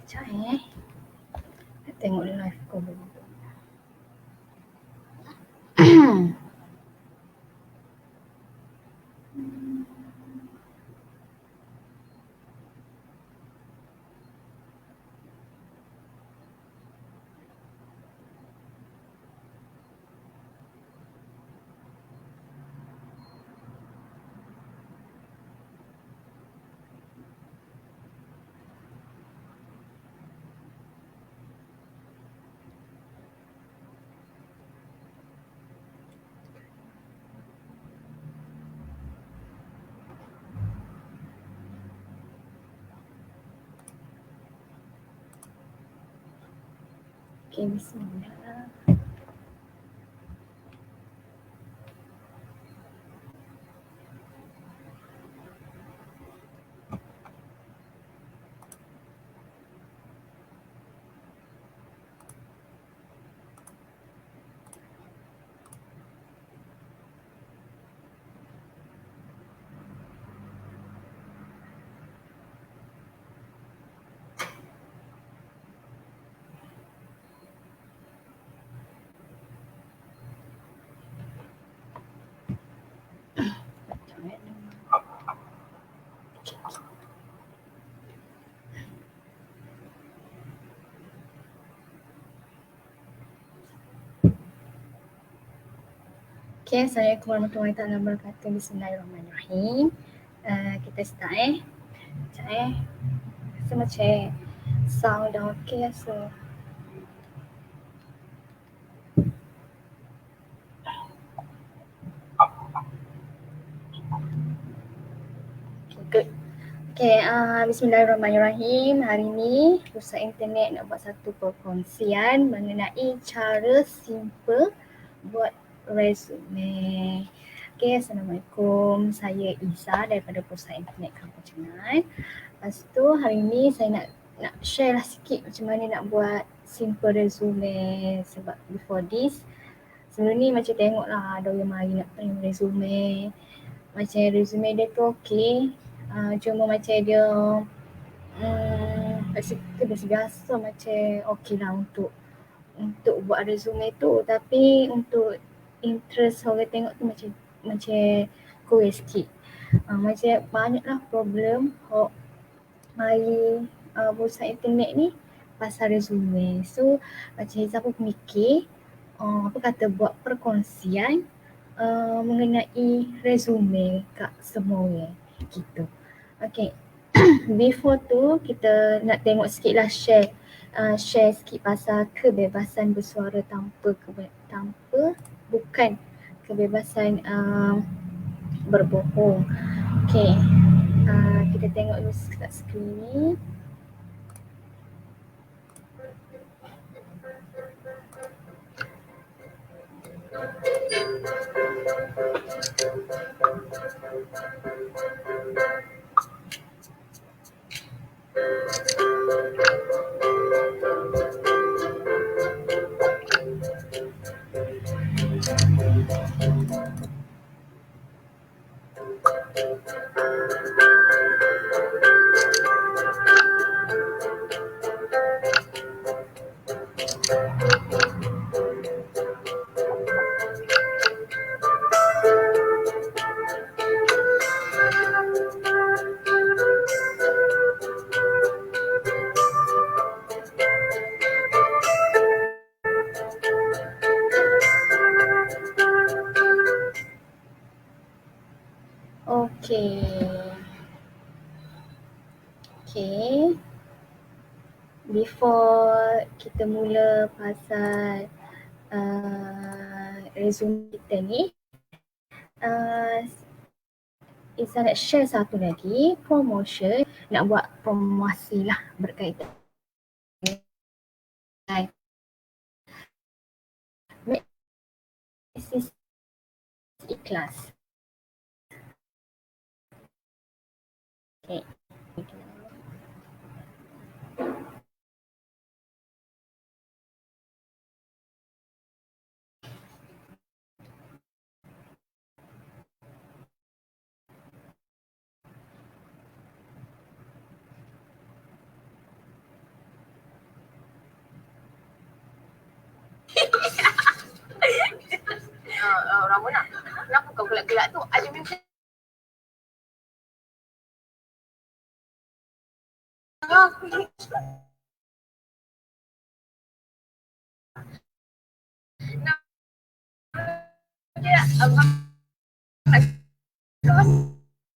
Sekejap Nak tengok live ko dulu. Okay, bismillah. Okay, Assalamualaikum warahmatullahi wabarakatuh. Bismillahirrahmanirrahim. Kita start Sekejap Rasa macam sound dah okey rasa. Okay, good. Okay, bismillahirrahmanirrahim. Hari ni Pusat Internet nak buat satu perkongsian mengenai cara simple buat resume. Okay, Assalamualaikum. Saya Isa daripada Pusat Internet Kampung Cengat. Lepas tu hari ni saya nak share lah sikit macam mana nak buat simple resume. Sebab before this, sebelum ni macam tengok lah ada orang mari nak print resume. Macam resume dia tu okey. Cuma macam dia biasa macam okey lah untuk buat resume tu, tapi untuk interest orang tengok tu macam kurang sikit. Macam banyaklah problem mari pusat internet ni pasal resume. So macam Izzah pun mikir buat perkongsian mengenai resume kat semua orang gitu. Okay. Before tu kita nak tengok sikit lah share sikit pasal kebebasan bersuara bukan kebebasan berbohong. Okay, kita tengok dulu kat skrin ni. Okay. Before kita mula pasal resume kita ni, Izzah nak share satu lagi promotion, nak buat promosi lah berkaitan dengan ikhlas. Okay. Ramona, kenapa kau gelak-gelak tu? Ada mimpi dia abang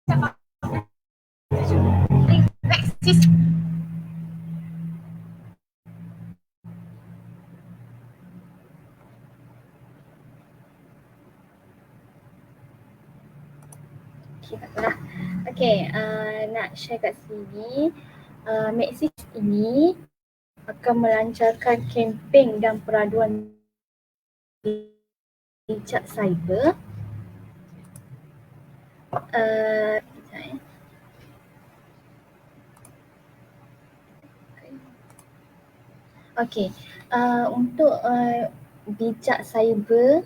nak sis. Okay, tak apalah. Okay, nak share kat sini. Maxis ini akan melancarkan kempen dan peraduan bijak cyber. Okey, untuk bijak cyber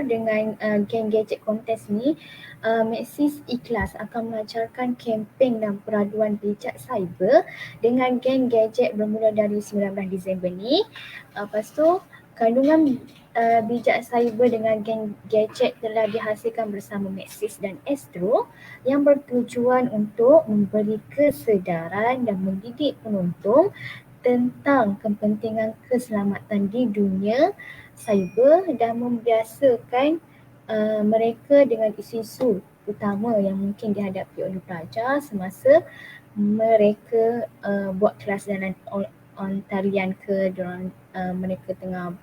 dengan geng gadget kontes ni, Maxis Ikhlas akan melancarkan kempen dan peraduan bijak cyber dengan geng gadget bermula dari 19 Disember ni. Lepas tu, kandungan bijak cyber dengan geng gadget telah dihasilkan bersama Maxis dan Astro yang bertujuan untuk memberi kesedaran dan mendidik penonton tentang kepentingan keselamatan di dunia cyber dan membiasakan mereka dengan isu-isu utama yang mungkin dihadapi oleh pelajar semasa mereka buat kelas dalam on tarian ke mereka tengah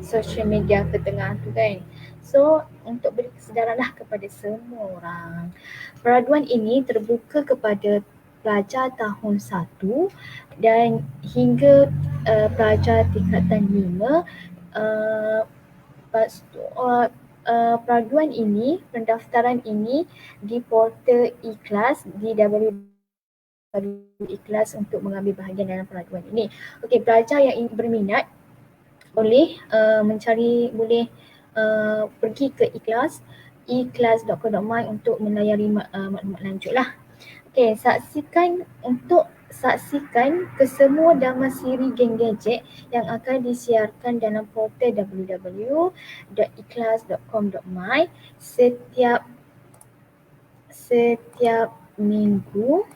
social media ke tengah tu kan. So untuk beri kesedaranlah kepada semua orang. Peraduan ini terbuka kepada pelajar tahun 1 dan hingga pelajar tingkatan 5. Lepas tu peraduan ini, pendaftaran ini di portal Ikhlas di Ikhlas untuk mengambil bahagian dalam peraduan ini. Okey, pelajar yang ingin berminat boleh pergi ke Ikhlas ikhlas.com.my untuk melayari maklumat lanjut lah. Okey, saksikan kesemua drama-siri geng gadget yang akan disiarkan dalam portal www.ikhlas.com.my setiap minggu.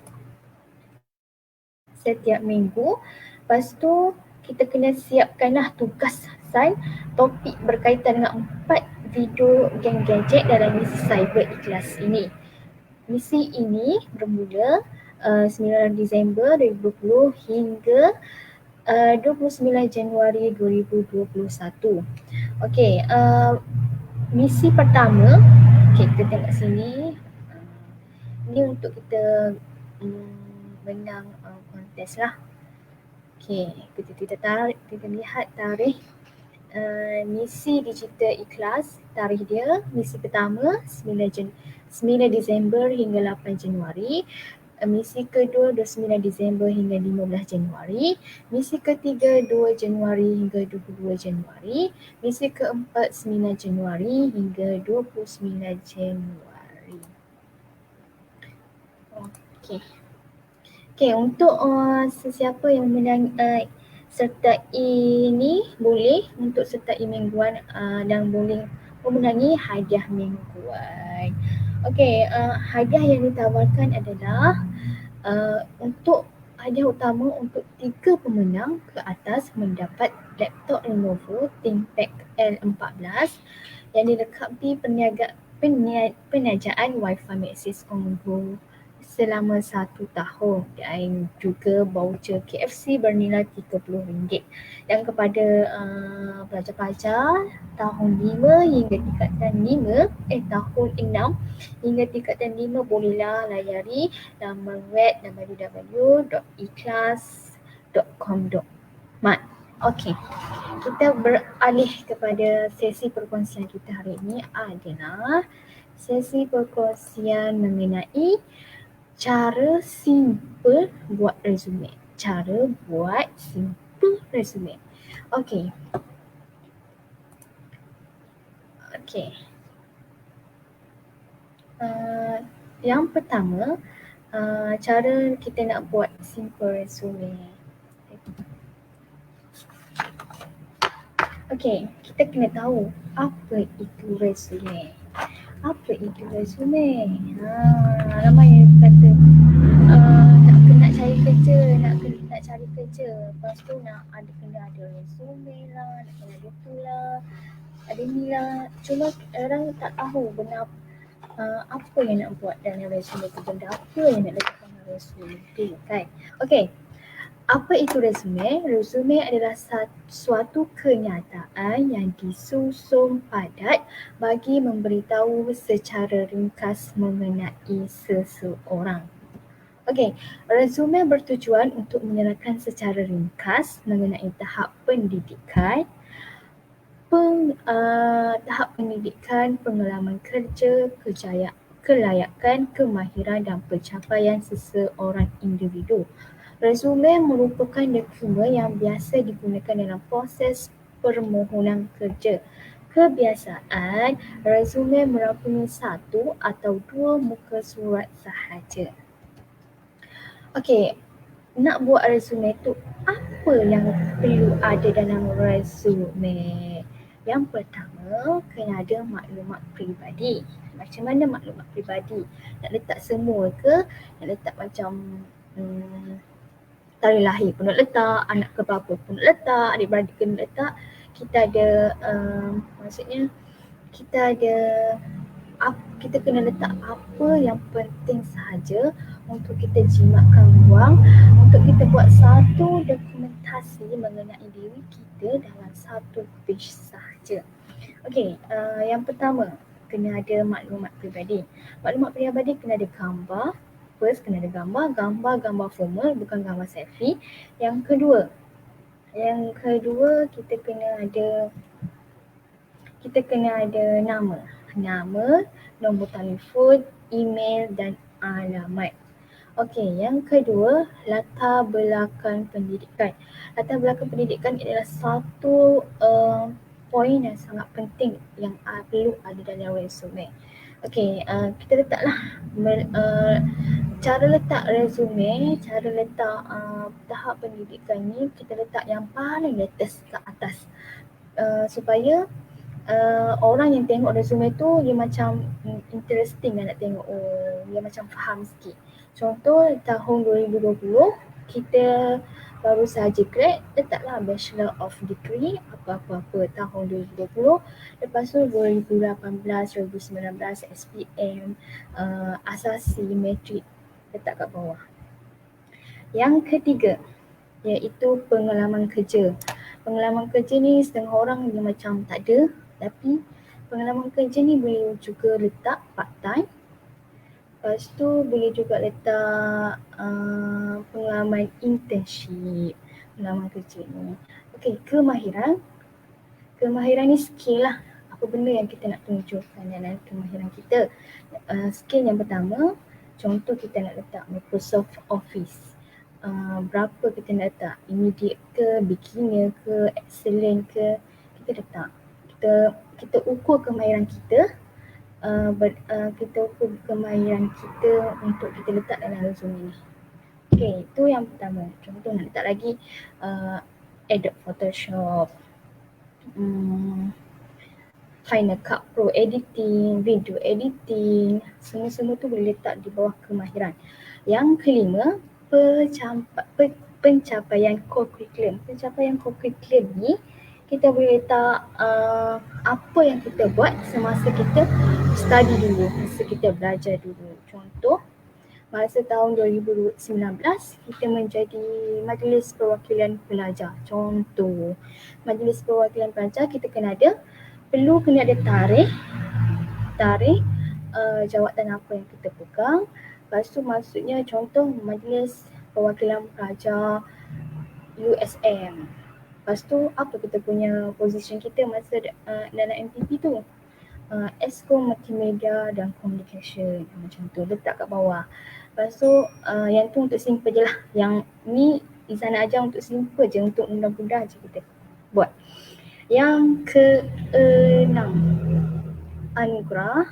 Lepas tu kita kena siapkanlah tugasan topik berkaitan dengan 4 video geng gadget dalam misi cyber Ikhlas ini. Misi ini bermula 9 Disember 2020 hingga 29 Januari 2021. Okey, misi pertama, kita tengok sini. Ini untuk kita menang kontes lah. Okey, kita lihat tarikh misi digital Ikhlas. Tarikh dia, misi pertama 9 Disember hingga 8 Januari. Misi kedua 29 Disember hingga 15 Januari. Misi ketiga 2 Januari hingga 22 Januari. Misi keempat 9 Januari hingga 29 Januari. Okey, untuk sesiapa yang sertai ni boleh untuk sertai mingguan dan boleh memenangi hadiah mingguan. Okey, hadiah yang ditawarkan adalah untuk hadiah utama untuk 3 pemenang ke atas mendapat laptop Lenovo ThinkPad L14 yang dilengkapi penyajian Wi-Fi Maxis Combo selama 1 tahun dan juga voucher KFC bernilai RM30. Dan kepada pelajar-pelajar tahun 5 hingga tingkatan tahun 6 hingga tingkatan 5 bolehlah layari laman web www.ikhlas.com.my. Okey, kita beralih kepada sesi perkongsian kita hari ini adalah sesi perkongsian mengenai cara simple buat resume. Okey. Yang pertama, cara kita nak buat simple resume. Okey, kita kena tahu apa itu resume. Apa itu resume? Ramai yang kata nak cari kerja, nak cari kerja. Lepas tu kena ada resume lah, nak kena ada tu lah, ada ni lah. Cuma orang tak tahu benar apa yang nak buat dalam resume tu, benda apa yang nak letakkan dalam resume tu kan. Okey, apa itu resume? Resume adalah suatu kenyataan yang disusun padat bagi memberitahu secara ringkas mengenai seseorang. Okey, resume bertujuan untuk menyerahkan secara ringkas mengenai tahap pendidikan, pengalaman kerja, kelayakan, kemahiran dan pencapaian seseorang individu. Resume merupakan dokumen yang biasa digunakan dalam proses permohonan kerja. Kebiasaan, resume merangkumi 1 atau 2 muka surat sahaja. Okey, nak buat resume tu, apa yang perlu ada dalam resume? Yang pertama, kena ada maklumat peribadi. Macam mana maklumat peribadi? Nak letak semua ke? Nak letak macam tarikh lahir pun nak letak, anak ke berapa pun nak letak, adik-beradik pun nak letak. Kita ada maksudnya kita kena letak apa yang penting sahaja untuk kita jimatkan ruang untuk kita buat satu dokumentasi mengenai diri kita dalam satu page sahaja. Okey, yang pertama kena ada maklumat peribadi. Maklumat peribadi kena ada gambar. First kena ada gambar formal, bukan gambar selfie. Yang kedua kita kena ada nama, nombor telefon, email dan alamat. Okey, yang kedua, latar belakang pendidikan. Latar belakang pendidikan adalah satu poin yang sangat penting yang perlu ada dalam resume. Okey, kita letaklah cara letak resume, cara letak tahap pendidikan ni, kita letak yang paling latest ke atas supaya orang yang tengok resume tu dia macam interesting nak tengok, dia macam faham sikit. Contoh tahun 2020 kita baru sahaja grad, letaklah Bachelor of Degree apa-apa tahun 2020. Lepas tu 2018, 2019 SPM, asasi, matrik, letak kat bawah. Yang ketiga iaitu pengalaman kerja. Pengalaman kerja ni setengah orang dia macam tak ada, tapi pengalaman kerja ni boleh juga letak part time. Lepas tu boleh juga letak pengalaman internship, pengalaman kerja ni. Okey, kemahiran ni skill lah. Apa benda yang kita nak tunjukkan dalam kemahiran kita. Skill yang pertama, contoh kita nak letak Microsoft Office. Berapa kita nak letak, immediate ke, beginner ke, excellent ke, kita letak. Kita ukur kemahiran kita, untuk kita letak dalam resume ni. Okey, itu yang pertama. Contoh nak letak lagi Adobe Photoshop, Final Cut Pro editing, video editing, semua tu boleh letak di bawah kemahiran. Yang kelima, pencapaian core curriculum. Pencapaian core curriculum ni kita boleh letak apa yang kita buat semasa kita study dulu, masa kita belajar dulu. Contoh, masa tahun 2019 kita menjadi Majlis Perwakilan Pelajar. Contoh, Majlis Perwakilan Pelajar kita kena ada tarikh jawatan apa yang kita pegang. Lepas tu maksudnya contoh Majlis Perwakilan Pelajar USM. Lepas tu apa kita punya position kita masa dalam MTP tu, Exco Multimedia dan Communication, macam tu letak kat bawah. Lepas tu yang tu untuk simple je lah. Yang ni Izana ajar untuk simple je, untuk mudah-mudah je kita buat. Yang keenam, anugerah.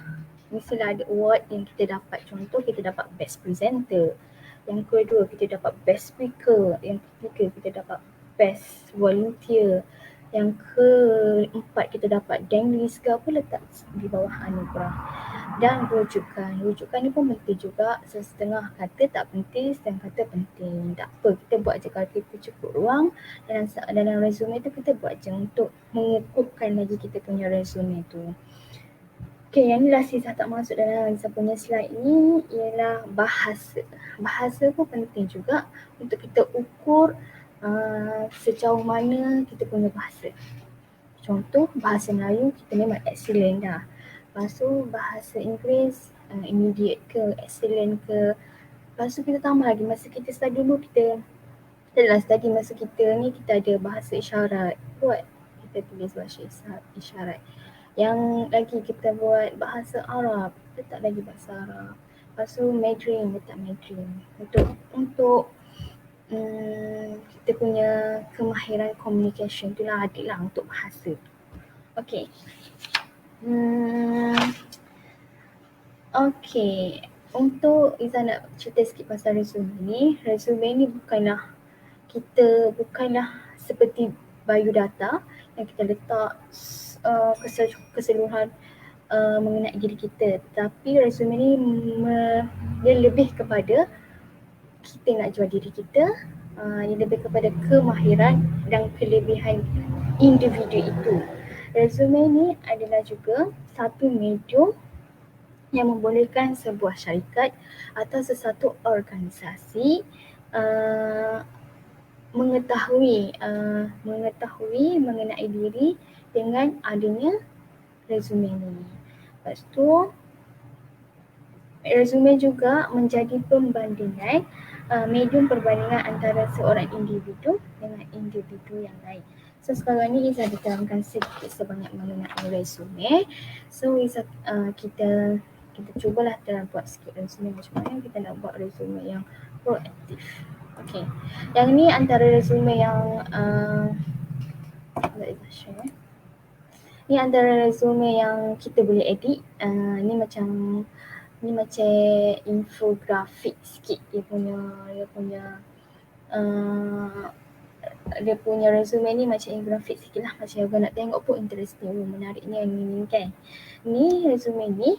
Mestilah ada award yang kita dapat. Contoh kita dapat Best Presenter. Yang kedua kita dapat Best Speaker. Yang ketiga kita dapat Best Volunteer. Yang keempat kita dapat Denglish ke apa, letak di bawah anugerah. Dan rujukan ni pun penting juga. Setengah kata tak penting, setengah kata penting. Tak apa, kita buat je kalau kita cukup ruang dalam resume tu, kita buat je untuk mengukuhkan lagi kita punya resume tu. Okay, yang ni last Izzah tak masuk dalam Izzah punya slide ni ialah bahasa. Bahasa pun penting juga untuk kita ukur sejauh mana kita punya bahasa. Contoh, bahasa Melayu kita memang excellent dah. Lepas tu bahasa Inggeris immediate ke, excellent ke. Lepas tu kita tambah lagi, masa kita study dulu kita adalah study masa kita ni kita ada bahasa isyarat. Buat kita tulis bahasa isyarat. Yang lagi kita buat bahasa Arab, letak lagi bahasa Arab. Lepas tu Mandarin, letak Mandarin. Untuk kita punya kemahiran communication tu lah, adik lah untuk bahasa. Okay. Okay. Untuk Izzah nak cerita sikit pasal resume ni. Resume ni bukanlah seperti biodata yang kita letak keseluruhan mengenai diri kita. Tapi resume ni dia lebih kepada kita nak jual diri kita, dia lebih kepada kemahiran dan kelebihan individu itu. Resume ni adalah juga satu medium yang membolehkan sebuah syarikat atau sesuatu organisasi mengetahui mengenai diri dengan adanya resume ni. Lepas tu resume juga menjadi pembandingan, medium perbandingan antara seorang individu dengan individu yang lain. So sekarang ni Izzah diterangkan sedikit sebanyak mengenai resume. So Izzah kita cubalah dalam buat sikit resume macam mana kita nak buat resume yang proaktif. Okay. Yang ni antara resume yang ni antara resume yang kita boleh edit. Ni macam infografik sikit dia punya resume ni macam infografik sikit lah. Macam yang nak tengok pun interesting, menariknya ni kan. Ni resume ni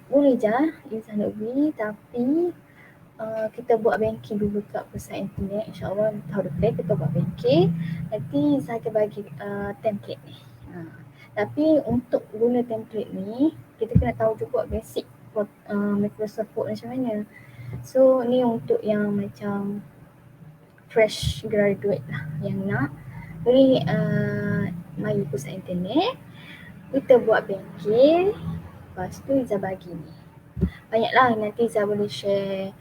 boleh je Izzah nak beli, tapi kita buat banking dulu kat pusat internet. InsyaAllah tahun depan kita buat banking. Nanti Izzah akan bagi template ni. Tapi untuk guna template ni kita kena tahu juga basic Microsoft Word macam mana. So ni untuk yang macam fresh graduate lah yang nak boleh mari pusat internet, kita buat banking. Lepas tu Izzah bagi ni. Banyaklah, nanti Izzah boleh share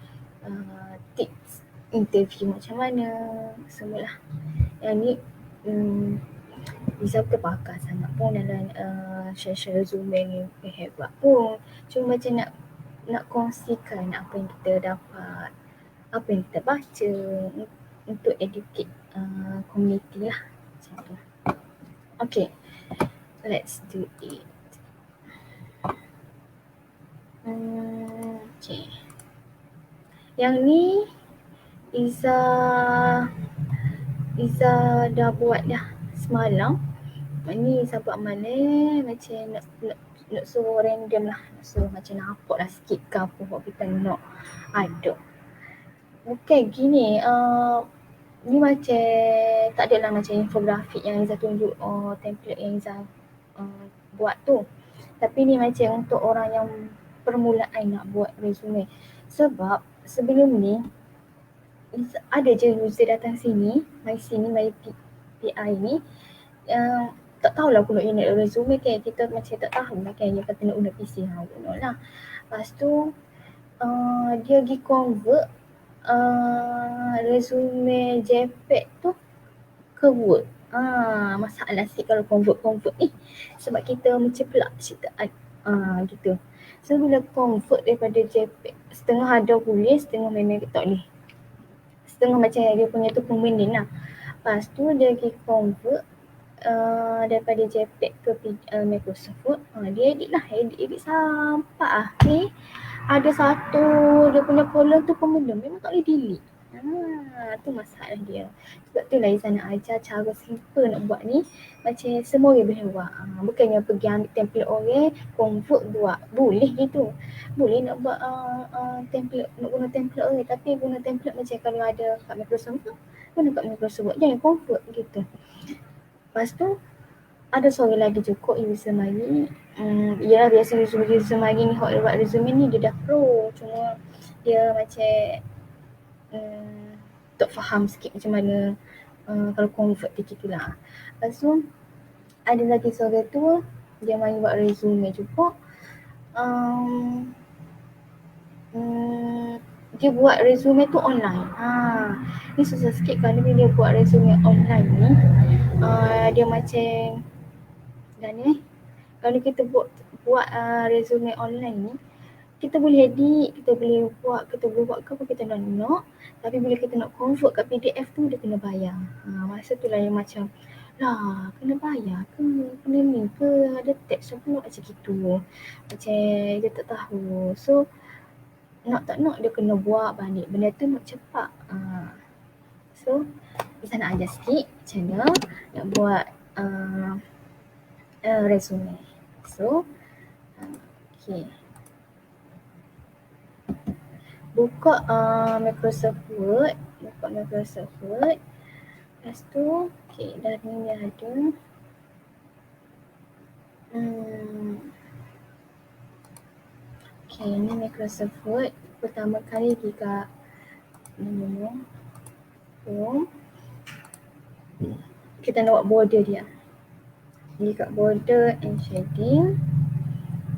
tips interview macam mana semualah. Yang ni Izzah terpakar sangat pun dalam share resume ni hebat pun. Cuma macam nak kongsikan apa yang kita dapat, apa yang kita baca untuk educate community lah macam tu. Okay, let's do it. Okay. Yang ni Izzah dah buat dah semalam. Ni Izzah buat mana macam nak suruh random lah, nak suruh macam nampak lah sikit ke apa buat kita nak ada. Okay, gini ni macam tak adalah macam infografik yang Izzah tunjuk template yang Izzah buat tu. Tapi ni macam untuk orang yang permulaan nak buat resume. Sebab sebelum ni ada je user datang sini, my PI ni tak tahulah aku nak ingat resume kan, kita macam tak tahu lah kan, dia kata nak guna PC lah. Lepas tu dia pergi convert resume JPEG tu ke Word. Masalah sikit kalau convert ni, sebab kita menceplak cerita gitu. So bila convert daripada JPEG, setengah ada boleh, setengah memang tak boleh. Setengah macam dia punya tu permanent lah. Lepas tu dia pergi convert daripada JPEG ke Microsoft Word. Dia edit sampai akhir. Ada satu dia punya column tu permanent, memang tak boleh delete. Tu masalah dia. Sebab tu lah Izzah nak ajar cara simple nak buat ni. Macam semua orang boleh buat. Bukannya pergi ambil template orang, convert buat. Boleh gitu. Boleh nak buat template, nak guna template orang. Tapi guna template macam kalau ada kat Microsoft tu, guna kat Microsoft buat. Jangan convert gitu. Lepas tu, ada seorang lagi cukup user mari. Ya biasa user mari ni hok buat resume ni dia dah pro, cuma dia macam tak faham sikit macam mana kalau convert begitulah. Lepas tu ada lagi seorang tu dia mari buat resume juga. Dia buat resume tu online. Ni susah sikit kalau dia buat resume online ni. Dia macam dan ni kalau kita buat resume online ni, kita boleh edit, kita boleh buat ke apa kita nak. Tapi bila kita nak convert kat PDF tu dia kena bayar. Masa tu lah yang macam lah kena bayar ke, kena ni ke, ada tax apa macam gitu. Macam dia tak tahu. So nak tak nak dia kena buat balik. Benda tu nak cepat. So Izzah nak ajar sikit macam mana nak buat resume. So okay. Buka Microsoft Word. Lepas tu okay, dah ni dia ada. Okay, ni Microsoft Word. Pertama kali pergi kat Home. Kita nak buat border dia. Pergi kat border and shading.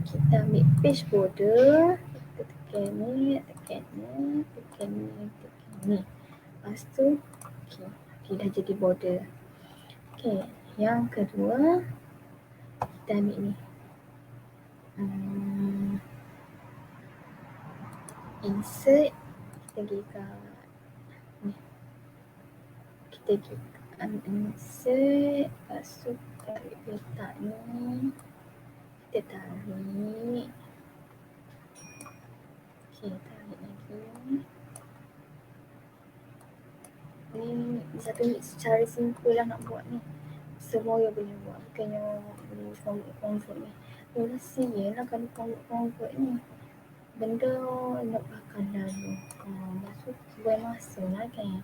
Kita ambil page border. Kita tekan ni. Lepas tu okay, dah jadi border. Okay, yang kedua kita ambil ni. Insert. Kita pergi kat ni. Kita pergi insert. Lepas tu kita letak ni. Kita tarik. Okay, tarik lagi. Ni satu cara simple lah nak buat ni. Semua yang boleh buat. Bukannya boleh convert ni. Sia lah kalau convert ni. Benda nak pakai lalu. Maksud buat masa lah kan.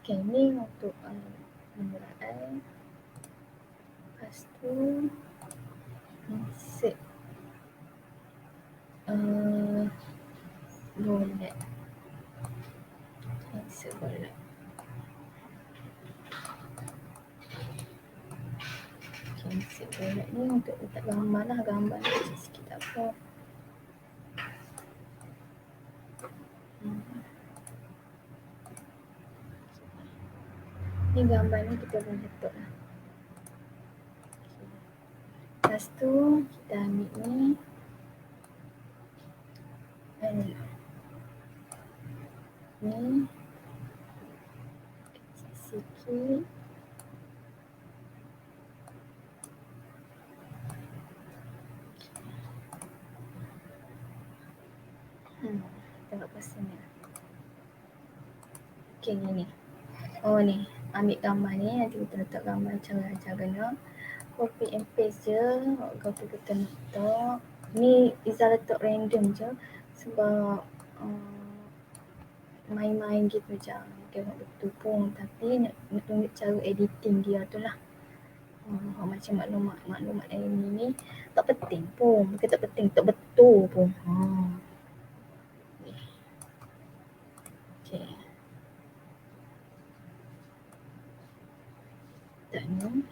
Okay, ni untuk penggunaan. Lepas tu insert bullet. Insert bullet. Okay, insert bullet ni untuk letak gambar lah. Gambar ni sikit tak apa. Ni gambar ni kita boleh letak lah. Lepas tu kita ambil ni. Ni sikit. Tengok pasal ni. Okay, ni. Oh ni, ambil gambar ni, nanti kita letak gambar cara guna. Copy and paste je. Kau kita letak. Ni Izzah letak random je sebab main-main gitu je. Tengok betul pun, tapi nak tunjuk cara editing dia tu lah. Macam maklumat ni tak penting pun. Bukan tak penting, tak betul pun. Okay. Tak ni.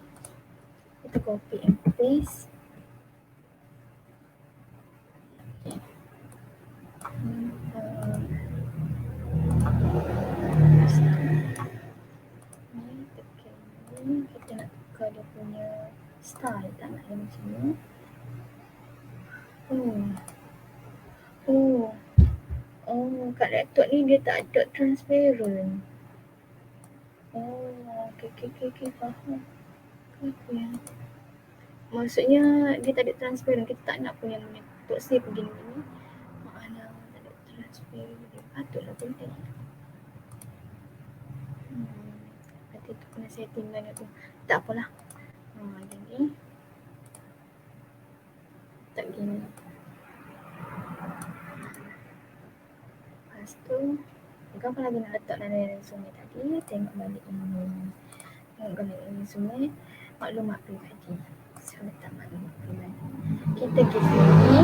Kita copy and paste. Okay. Ni tekan ni. Kita nak tukar dia punya style. Tak nak yang macam ni. Kat laptop ni dia tak ada transparent. Okay, faham. Okay. Maksudnya dia tak ada transparent. Kita tak nak pun yang ni. Untuk save begini. Maknanya tak ada transparent. Patutlah penting. Kita kena setting mana tu. Tak apalah. Gini. Tak gini. Lepas tu, apa lagi nak letak dalam resume tadi? Tengok balik ini. Tengok balik resume. Maklumat peribadi. Saya letak maklumat peribadi. Kita pergi sini.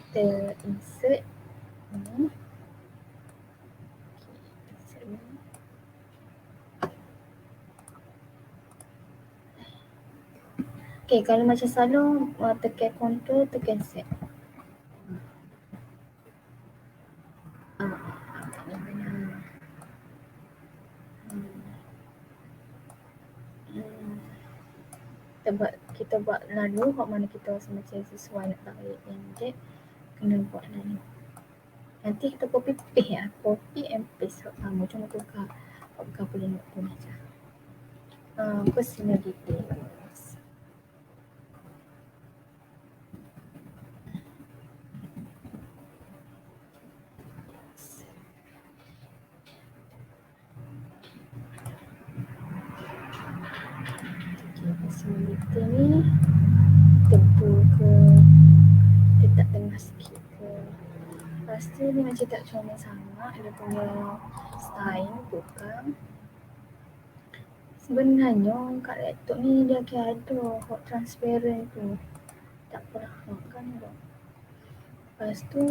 Kita insert ni. Insert ni. Okay, kalau macam selalu tekan control, tekan set. Kita buat lalu hak mana kita rasa macam sesuai nak tarik pendek, kena buat lalu. Nanti kita copy and paste hak sama, cuma tukar hak bukan boleh nak pun aja. Personal details. Personal detail ni tebal ke, dia tak tengah sikit ke. Lepas tu ni macam tak comel sangat, dia punya style bukan. Sebenarnya kat laptop ni dia ada hot transparent tu. Tak pernah kan tu. Lepas tu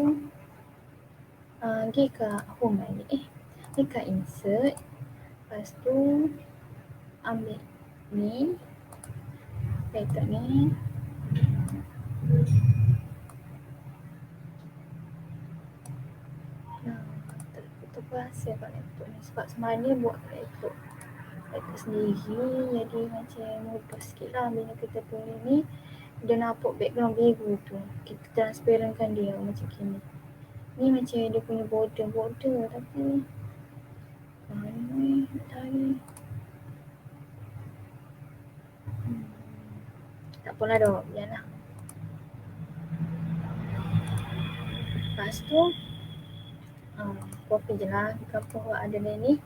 pergi kat home balik. Ni kat insert. Lepas tu ambil ni. Laptop ni. Terpaksa kat laptop ni sebab sebenarnya buat kat laptop sendiri, jadi macam mudah sikit lah bila kita pilih ni. Dia nampak background biru tu, kita transparentkan dia macam gini. Ni macam dia punya border tapi ni tadi tak apalah dah, biarlah. Lepas tu copy je lah apa ada dalam ni.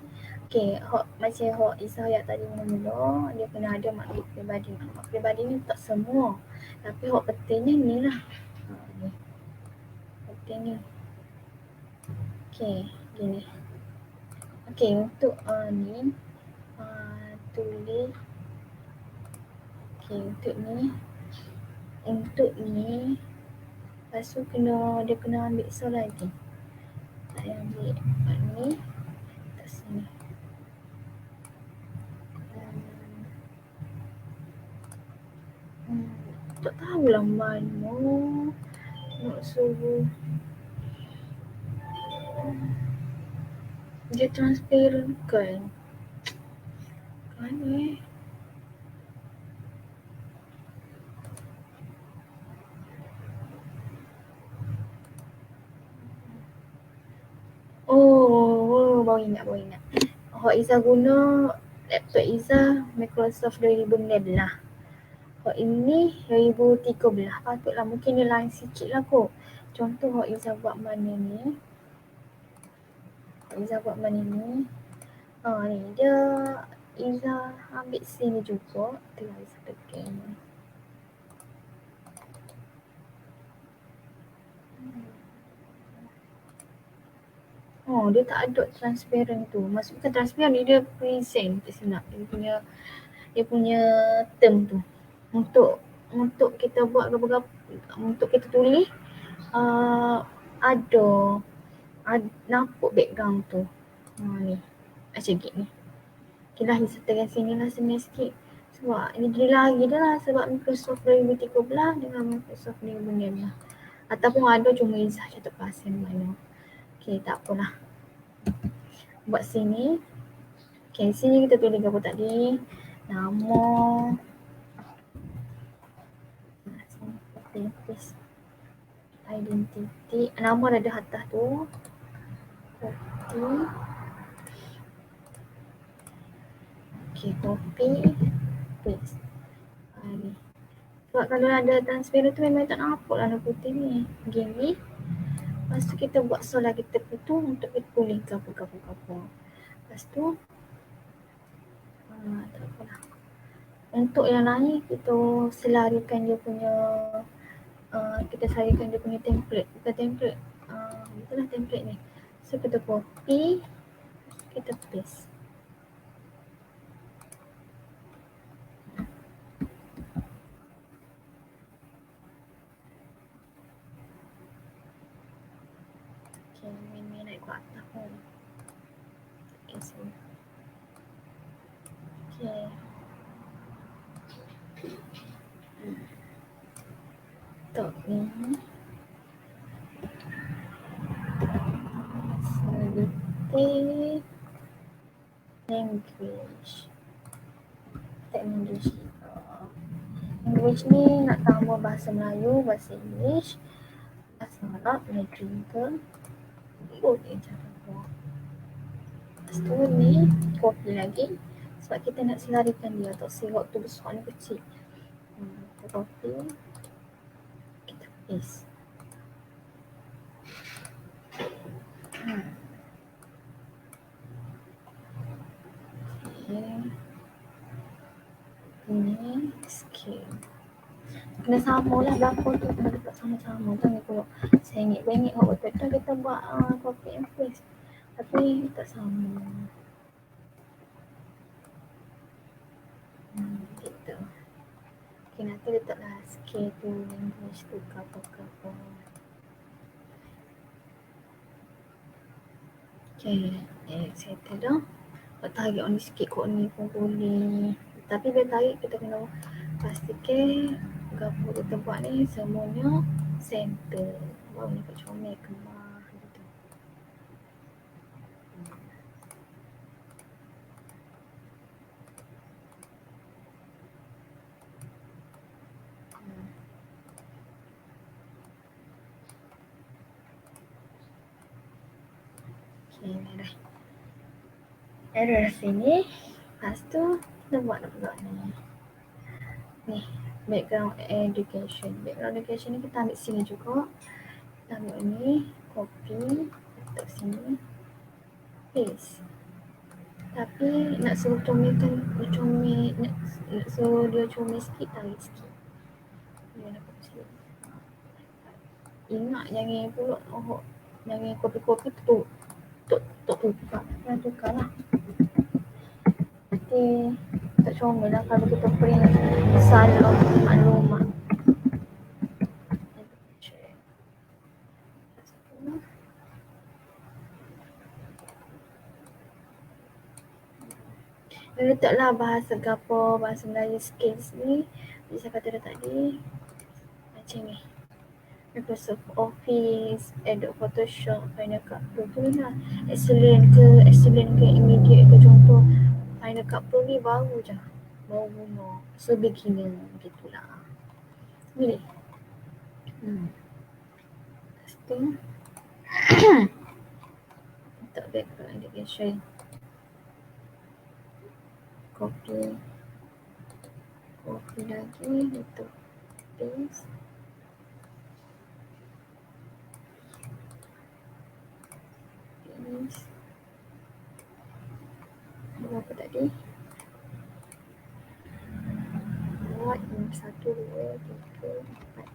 Okay, macam hak Isa ayat tadi mula-mula, dia kena ada maklumat peribadi. Maklumat peribadi ni tak semua, tapi hak pentingnya ni lah. Ni penting ni. Okay, gini. Okay, untuk ni tulis. Okay, untuk ni lepas tu dia kena ambil soal lagi. Saya ambil ni kat sini. Tak tahulah mana nak suruh. Dia transparent kan? Kan baru ingat. Hak Izzah guna laptop Izzah Microsoft 2016 lah. Hak ini 2013. Patutlah mungkin dia lain sikit lah kot. Contoh hak Izzah buat mana ni. Ni dia Izzah ambil sini juga. Tengah Izzah tekan. Dia tak ada transparent tu. Maksudnya transparent ni dia present kat sini. Dia punya term tu. Untuk kita buat apa-apa, untuk kita tulis ada nampak background tu. Ni. Macam gini. Okay lah, disertakan sini lah sikit. Sebab ini dia lagi dah lah. Sebab Microsoft 2013 dengan Microsoft 2016. Ataupun ada cuma Izzah catat pasal mana. Okay, tak apalah. Buat sini. Okay, sini kita tulis apa tadi. Nama. Sini paste. Identity. Nama ada atas tu. Copy. Okay, copy. Paste. Ni. Sebab kalau ada transparent tu memang tak nampak lah warna putih ni. Gini. Lepas tu kita buat soal lagi tepi tu untuk kita tulis apa. Lepas tu Tak apalah. Untuk yang lain kita selarikan dia punya kita selarikan dia punya template. Bukan template. Itulah template ni. So kita copy, kita paste. Okay, ni naik ke atas pun. Okay, sini. Okay. Tok ni. Selected language. Teknologi. Language ni nak tambah bahasa Melayu, bahasa English, bahasa Arab, Mandarin ke. Boleh je tambah. Lepas tu ni copy lagi sebab kita nak selarikan dia tak si waktu besar ni kecil. Kita copy, kita paste. Okay. Ini skill. Kena sama lah berapa tu, kena letak sama-sama. Jangan kalau sengit-bengit awak betul kita buat copy and paste. Tapi tak sama. Gitu. Okay, nanti letaklah skill tu, language tu, apa-apa. Okay, settle dah. Buat tarik on sikit kot ni pun boleh. Tapi bila tarik kita kena pastikan gapo kita buat ni semuanya center. Baru dapat comel kemah gitu. Okay, ni dah. Error sini. Lepas tu kita buat pula ni. Ni, background education. Background education ni kita ambil sini juga. Kita ambil ni, copy, letak sini, paste. Tapi nak suruh comelkan, nak suruh dia comel sikit, tarik sikit. Dia nak kecil. Ingat jangan pula jangan copy-copy tu tukar. Jangan tukar lah. Nanti tak comel lah kalau kita print salah maklumat. Letaklah bahasa gapo, bahasa Melayu skills ni. Bisa kata dah tadi macam ni. Microsoft Office, Adobe Photoshop, Final Cut Pro tu lah. Excellent ke immediate ke, contoh Final Cut Pro ni baru je. Baru guna. So beginner gitulah. Boleh. Lepas tu letak background education. Copy lagi, letak paste. Berapa tadi? Buat 1, 2, 3, 4.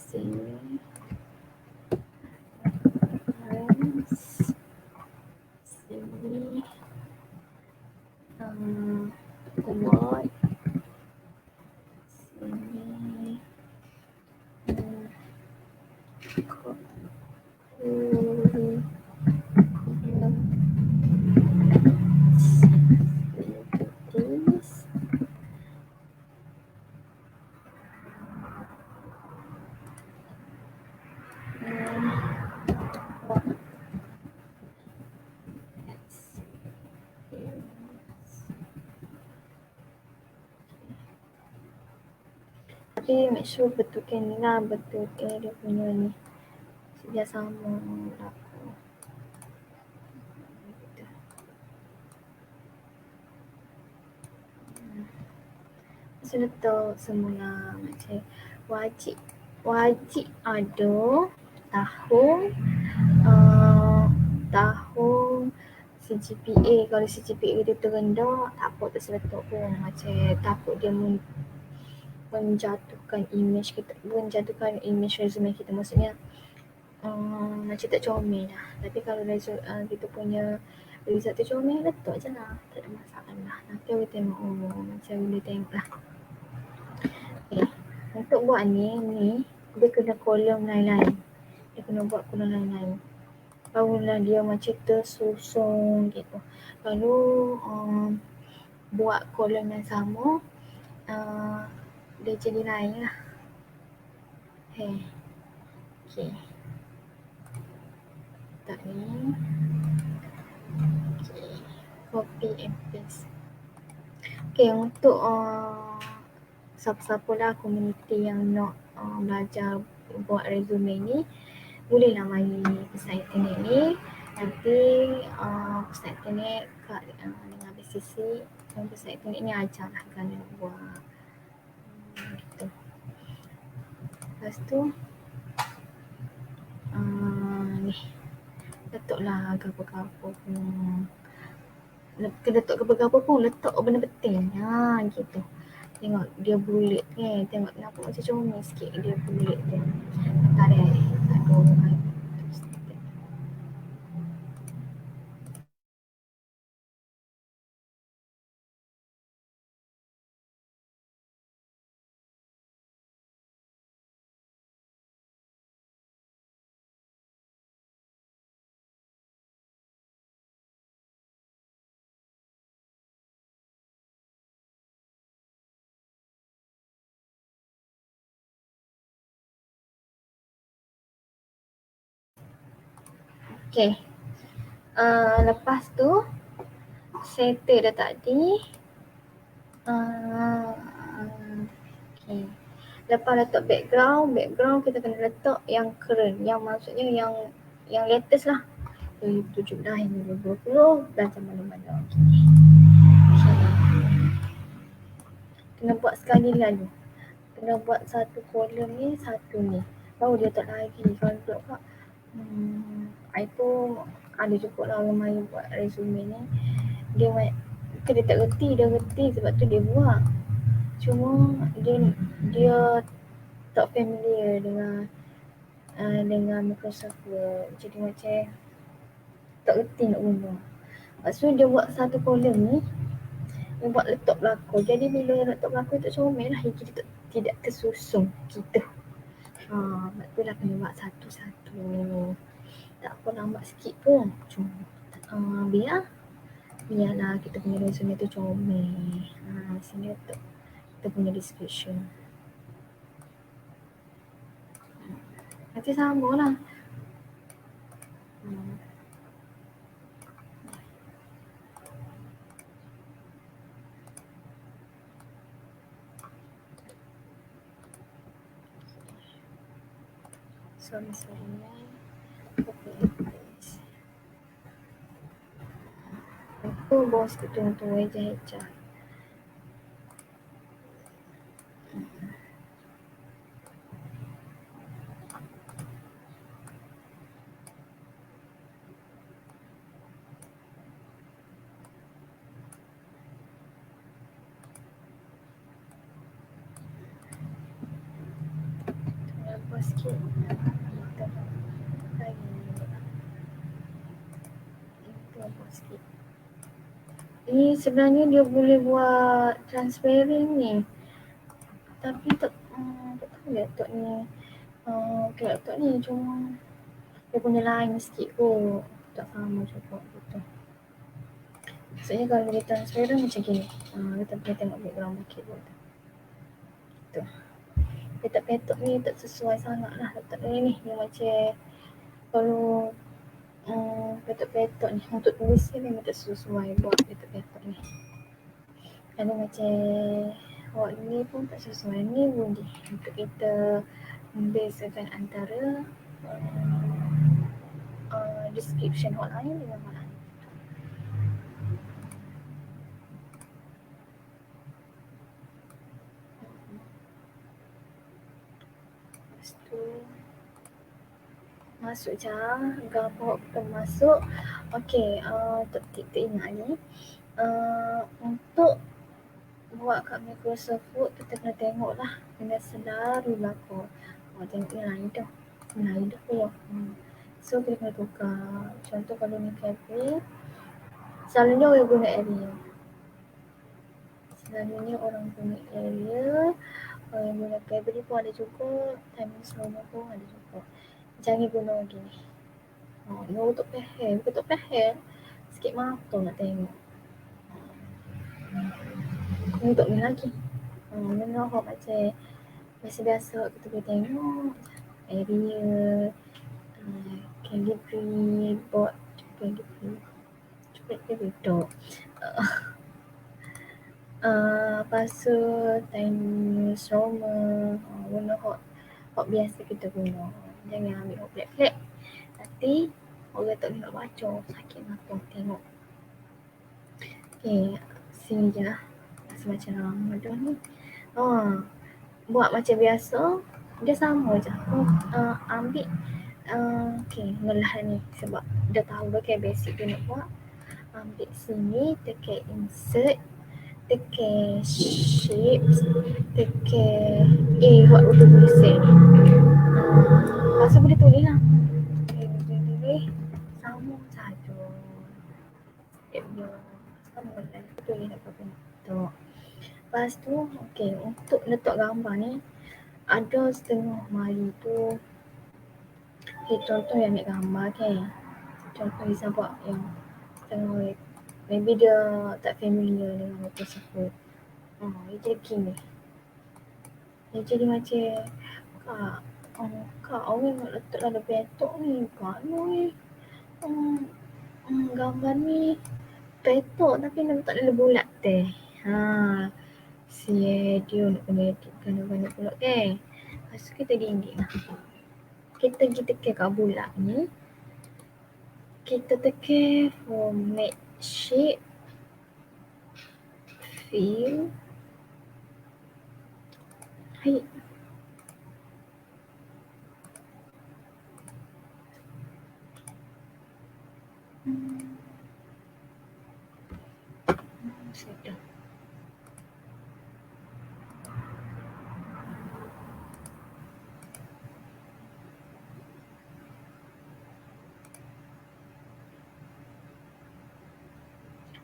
Sini. Sini. Buat. Sini. Tapi make sure betulkan ni lah, betulkan dia punya ni kerjasama berlaku. Saya letak semula macam wajib ada tahun tahun CGPA. Kalau CGPA dia terendah, tak apa, tak seletak pun. Macam takut dia menjatuhkan image resume kita. Maksudnya macam tak comel lah. Tapi kalau kita punya result tu comel, letak je lah, tak ada masalah. Nanti orang tengok, macam boleh tengok lah. Okay. Untuk buat ni dia kena kolom lain-lain. Dia kena buat kolom lain-lain. Barulah dia macam tersusun gitu. Lalu buat kolom yang sama, dia jadi lain lah. Okay. Tak ni. Okay. Copy and paste. Okay, untuk siapa-siapa lah komuniti yang nak belajar buat resume ni, bolehlah mari pesan internet ni. Nanti pesan internet dengan BCC, pesan internet ni ajar lah kan nak buat gitu. Lepas tu ni letaklah apa-apa pun. Letak apa-apa pun, letak benda penting. Gitu. Tengok dia bulat kan. Tengok nampak macam comel sikit dia bulat tu. Tak ada. Okay. Lepas tu settle dah tadi. Okay. Lepas letak background kita kena letak yang current, yang maksudnya yang latest lah. 2017 hingga 2020 belajar mana-mana. Okay. Kena buat sekali lalu. Kena buat satu kolom ni, satu ni. Baru dia tak lagi. Kalau duduk kat I pun ada juga lah ramai buat resume ni. Dia tak reti, dia reti sebab tu dia buat. Cuma dia tak familiar dengan Microsoft Word. Jadi macam tak reti nak guna. Lepas tu dia buat satu kolom ni, dia buat letak belakang. Jadi bila letak belakang tak comel lah, kita tidak tersusun gitu. Sebab tu lah kena buat satu-satu. Tak apa lambat sikit pun. Cuma biarlah kita punya resume tu comel. Sini letak kita punya description. Nanti sama lah. Sorry. Aku bos ketua eja-eja. Apa sikit kita lagi itu apa sikit. Ini sebenarnya dia boleh buat transparent ni, tapi tak tahu laptop ni laptop ni cuma dia punya line sikit kot, tak sama juga gitu. Maksudnya kalau dia transparent macam gini, kita boleh tengok background sikit kot gitu. Petak-petak ni tak sesuai sangat lah letak ni yang macam kalau petak-petak ni untuk tulis ni memang tak sesuai buat petak-petak ni. Ada macam Oh ini pun tak sesuai ni boleh untuk kita membezakan antara description hot lain dengan hot lain. Lepas tu masuk je gambar kita masuk. Okey, kita ingat ni untuk buat kat Microsoft Word kita kena tengok lah, kena selalu berlakon. Tengok ni lain dah, lain dah keluar. So kita kena tukar. Contoh kalau ni Kevin, selalunya orang guna area. Selalunya orang guna area, orang guna Kevin pun ada juga, timing selama pun ada juga. Jangan guna gini. Ni untuk pehel, bukan untuk pehel. Sikit mata nak tengok. Ni untuk ni lagi. Ni nampak macam biasa-biasa kita boleh tengok area, calligraphy, board, calligraphy. Cepat dia betul. Lepas tu Times Roman, guna hot biasa kita guna. Jangan ambil hot black-black. Nanti orang tak boleh nak baca, sakit mata tengok. Okay, sini je lah. Rasa macam ada ni. Buat macam biasa, dia sama je. Ambil okay, ngelah ni sebab dah tahu dah kan basic dia nak buat. Ambil sini, tekan insert, tekan shapes, tekan buat untuk tulisan. Lepas tu boleh tulis lah. Boleh sama saja. Dia sama lah. Tulis apa bentuk. Lepas tu, okay, untuk letak gambar ni, ada setengah mari tu. Okay, contoh yang ambil gambar kan. Contoh Rizal buat yang setengah, maybe dia tak familiar dengan Microsoft Word. Dia jadi gini. Dia jadi macam Kak, awak nak letak dalam petok ni. Kak, ni gambar ni petok tapi nak letak dalam bulat teh. Si dia nak kena editkan banyak pula kan. Lepas tu kita edit lah. Kita pergi tekan kat bulat ni. Kita tekan format shape, fill, height. Sudah.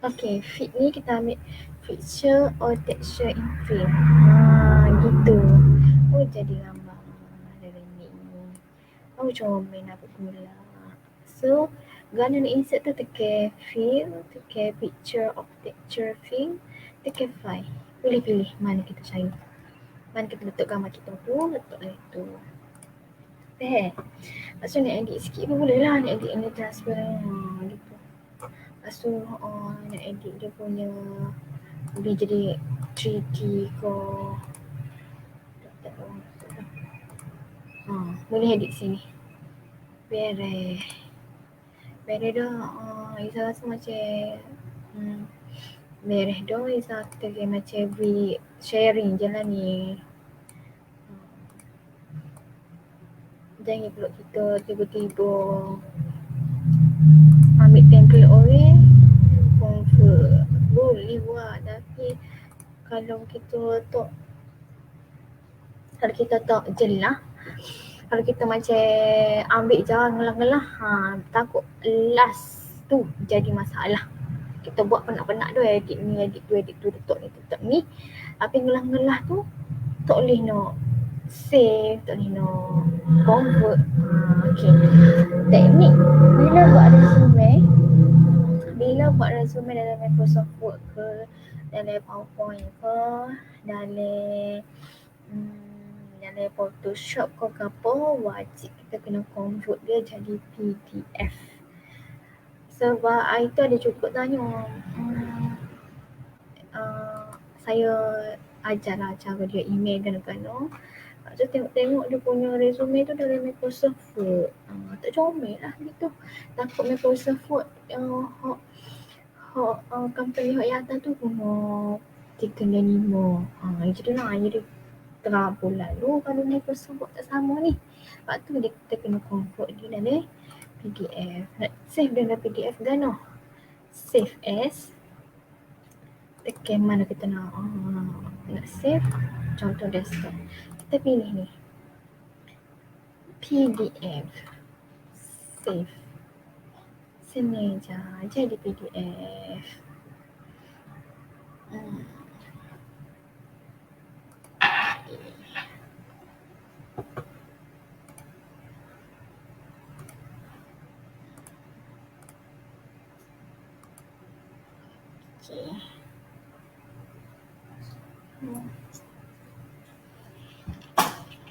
Okay, fit ni kita ambil picture or texture in frame. Gitu. Jadi gambar dari ni. Comel apa pula. So, gana nak insert tu tekan fill, tekan picture of texture fill, tekan file. Boleh pilih mana kita cari. Mana kita letak gambar kita tu, letak dari tu. Lepas tu nak edit sikit pun boleh lah. Nak edit ni transparent. Gitu. Lepas tu nak edit dia punya boleh jadi 3D ke. Boleh edit sini. Beres dah. Isa rasa macam beres dah. Isa kata macam sharing je lah ni. Jangan pula kita tiba-tiba ambil template orang convert. Boleh buat tapi kalau kita tak jelas, kalau kita macam ambil je ngelah-ngelah, takut last tu jadi masalah. Kita buat penat-penat tu, edit ni, edit tu, letak ni. Tapi ngelah-ngelah tu tak boleh nak save, tak boleh nak convert. Okay. Teknik bila buat resume dalam Microsoft Word ke, dalam PowerPoint ke, dalam Photoshop ke apa, wajib kita kena convert dia jadi PDF. Sebab itu ada cukup tanya, saya ajarlah cara dia email gana-gana. Lepas tu tengok-tengok dia punya resume tu dari Microsoft Word. Tak comel lah gitu. Takut Microsoft Word company hak yang atas tu guna 3 dan 5. Jadi lah jadi terabul lalu kalau Microsoft Word tak sama ni. Lepas tu kita kena convert dia dalam PDF. Nak save dalam PDF gana. Save as. Tekan mana kita nak save. Contoh desktop. Kita pilih ni. PDF. Save. Sini je. Jadi PDF. Okay.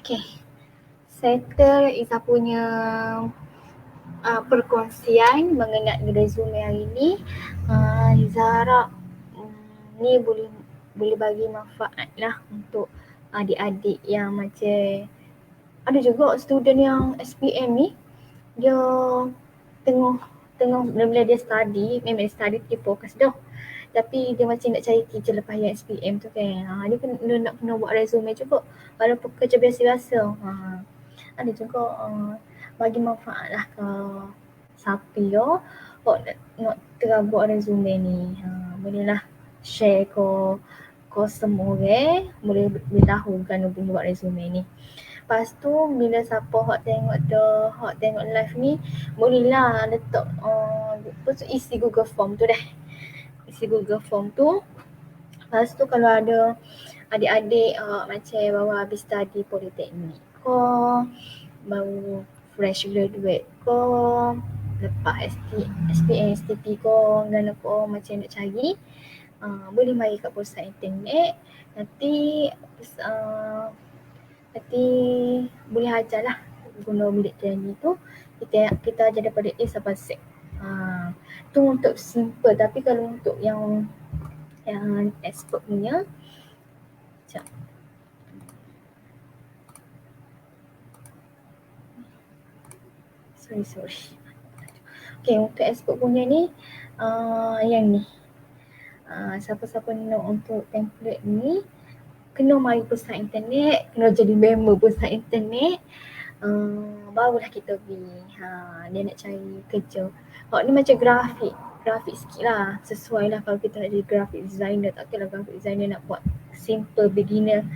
Okay. Settle Izzah punya perkongsian mengenai resume hari ni. Izzah harap ni boleh bagi manfaat lah untuk adik-adik yang macam ada juga student yang SPM ni dia tengah bila dia study, memang study dia fokus dah. Tapi dia macam nak cari kerja lepas yang SPM tu kan. Dia nak kena buat resume juga walaupun kerja biasa-biasa. Ada juga bagi manfaat lah ke siapa ya nak tengah buat resume ni. Bolehlah share ke semua orang boleh tahu kan buat resume ni. Lepas tu bila siapa hak tengok live ni bolehlah letak isi Google Form tu dah. Isi Google Form tu. Lepas tu kalau ada adik-adik macam baru habis study politeknik ke, baru fresh graduate ke, lepas SPM, STP ke, dan apa macam nak cari, boleh mari kat pusat internet. Nanti boleh ajarlah guna bilik training tu. Kita ajar daripada A sampai Z. Tu untuk simple. Tapi kalau untuk yang expert punya, sekejap. Sorry. Okay, untuk expert punya ni, yang ni. Siapa-siapa nak untuk template ni, kena mari pusat internet, kena jadi member pusat internet. Barulah kita pergi. Dia nak cari kerja. Ni macam grafik sikit lah. Sesuai lah kalau kita nak jadi graphic designer. Takkanlah graphic designer nak buat simple beginner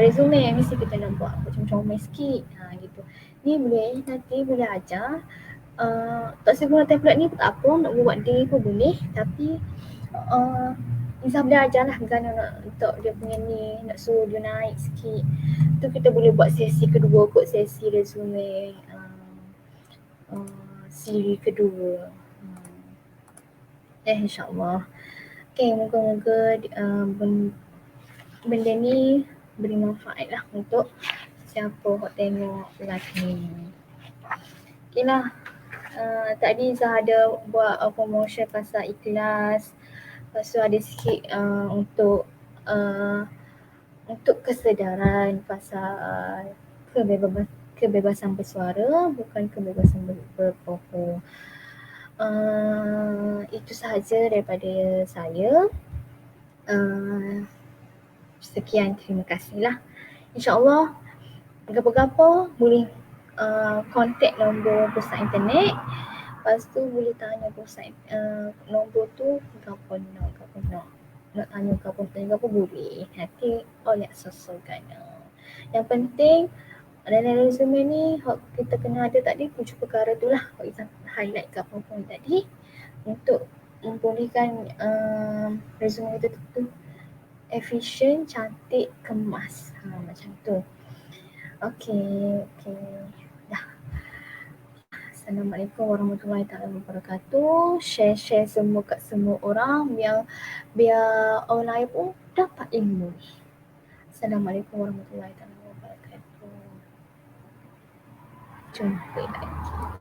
resume. Mesti kita nak buat macam comel sikit. Gitu. Ni nanti boleh ajar. Tak usah guna template ni pun tak apa. Nak buat dia pun boleh. Tapi Izzah boleh ajar lah bagaimana nak letak dia punya ni, nak suruh dia naik sikit. Tu kita boleh buat sesi kedua kot, sesi resume siri kedua. InsyaAllah. Okay, moga-moga benda ni beri manfaat lah untuk siapa yang tengok live ni. Okay lah. Tadi Izzah ada buat promotion pasal ikhlas. Lepas tu ada sikit untuk kesedaran pasal kebebasan bersuara, bukan kebebasan berbohong. Itu sahaja daripada saya. Sekian, terima kasihlah. InsyaAllah apa-apa boleh contact nombor pusat internet. Lepas tu boleh tanya pusat nombor tu apa nak tanya apa boleh. Nanti oleh sesuaikan. Yang penting dalam resume ni kita kena ada tadi 7 perkara tu lah. Kita highlight ke apa pun tadi untuk membolehkan resume kita tu efisien, cantik, kemas. Macam tu. Okay. Dah. Assalamualaikum warahmatullahi wabarakatuh. Share semua kat semua orang biar orang lain pun dapat ilmu ni. Assalamualaikum warahmatullahi wabarakatuh. Jumpa lagi.